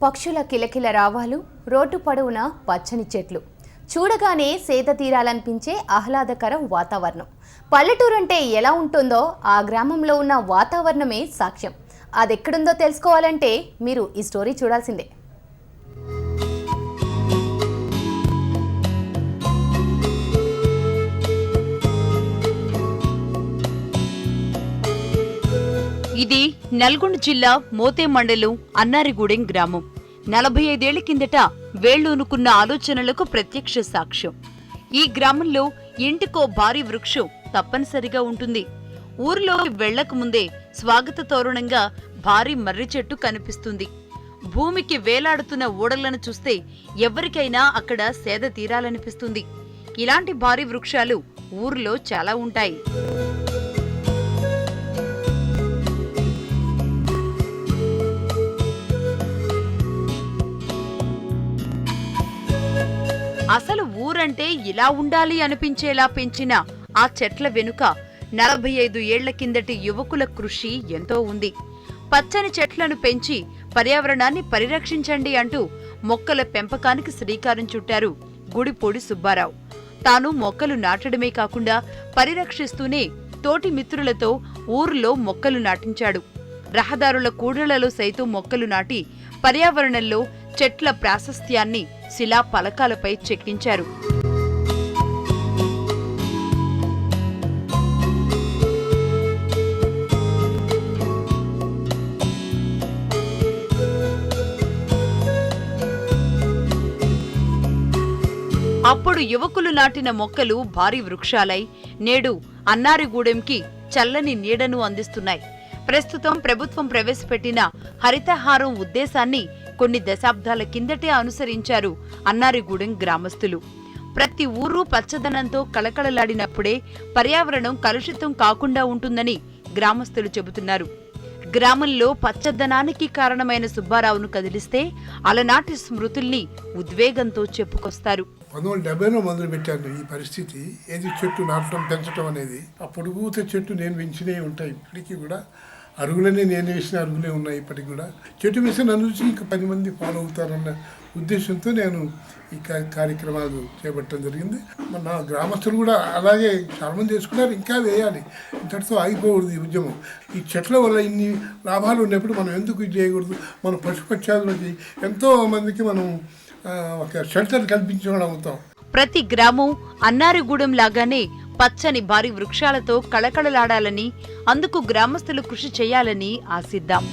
పక్షుల కిలకిల రావాలు, రోడ్డు పొడవునా పచ్చని చెట్లు, చూడగానే సేద తీరాలనిపించే ఆహ్లాదకర వాతావరణం. పల్లెటూరంటే ఎలా ఉంటుందో ఆ గ్రామంలో ఉన్న వాతావరణమే సాక్ష్యం. అదెక్కడుందో తెలుసుకోవాలంటే మీరు ఈ స్టోరీ చూడాల్సిందే. ఇది నల్గొండ జిల్లా మోతే మండలం అన్నారిగూడెం గ్రామం. 45 ఏళ్ల కిందట వేళ్లూనుకున్న ఆలోచనలకు ప్రత్యక్ష సాక్ష్యం. ఈ గ్రామంలో ఇంటికో భారీ వృక్షం తప్పనిసరిగా ఉంటుంది. ఊరిలో వెళ్లకు ముందే స్వాగత తోరణంగా భారీ మర్రి చెట్టు కనిపిస్తుంది. భూమికి వేలాడుతున్న ఓడలను చూస్తే ఎవరికైనా అక్కడ సేద తీరాలనిపిస్తుంది. ఇలాంటి భారీ వృక్షాలు ఊరిలో చాలా ఉంటాయి. అసలు ఊరంటే ఇలా ఉండాలి అనిపించేలా పెంచిన ఆ చెట్ల వెనుక 45 ఏళ్ల కిందటి యువకుల కృషి ఎంతో ఉంది. పచ్చని చెట్లను పెంచి పర్యావరణాన్ని పరిరక్షించండి అంటూ మొక్కల పెంపకానికి శ్రీకారం చుట్టారు గుడిపూడి సుబ్బారావు. తాను మొక్కలు నాటడమే కాకుండా పరిరక్షిస్తూనే తోటి మిత్రులతో ఊరిలో మొక్కలు నాటించాడు. రహదారుల కూడళ్లలో సైతం మొక్కలు నాటి పర్యావరణంలో చెట్ల ప్రాశస్త్యాన్ని శిలా పలకాలపై చెక్కించారు. అప్పుడు యువకులు నాటిన మొక్కలు భారీ వృక్షాలై నేడు అన్నారిగూడెంకి చల్లని నీడను అందిస్తున్నాయి. ప్రస్తుతం ప్రభుత్వం ప్రవేశపెట్టిన హరితహారం ఉద్దేశాన్ని కొన్ని దశాబ్దాల కిందటే అనుసరించారు అన్నారిగూడెం గ్రామస్తులు. ప్రతి ఊరు పచ్చదనంతో కళకళలాడినప్పుడే పర్యావరణం కలుషితం కాకుండా ఉంటుందని గ్రామస్తులు చెబుతున్నారు. గ్రామంలో పచ్చదనానికి కారణమైన సుబ్బారావును కదిలిస్తే అలనాటి స్మృతుల్ని ఉద్వేగంతో చెప్పుకొస్తారు. 1970లో మొదలు పెట్టాను ఈ పరిస్థితి. ఏది చెట్టు నాటడం పెంచడం అనేది. ఆ పొడుగుత చెట్టు నేను పెంచినవి ఉంటాయి. ఇప్పటికీ కూడా అరుగులనే నేను వేసిన అరుగులే ఉన్నాయి. ఇప్పటికి కూడా చెట్టు వేసి నన్ను చూసి ఇంకా 10 మంది ఫాలో అవుతారన్న ఉద్దేశంతో నేను ఈ కార్యక్రమాలు చేపట్టడం జరిగింది. మన గ్రామస్తులు కూడా అలాగే చాలామంది చేసుకున్నారు. ఇంకా వేయాలి, ఇంతటితో ఆగిపోకూడదు ఈ ఉద్యమం. ఈ చెట్ల వల్ల ఇన్ని లాభాలు ఉన్నప్పుడు మనం ఎందుకు ఇది చేయకూడదు? మన పశుపక్షాదులకి ఎంతో మందికి మనం ఒక షెల్టర్ కల్పించడం అవుతాం. ప్రతి గ్రామం అన్నారిగూడెం లాగానే పచ్చని భారీ వృక్షాలతో కళకళలాడాలని, అందుకు గ్రామస్తులు కృషి చేయాలని ఆశిద్దాం.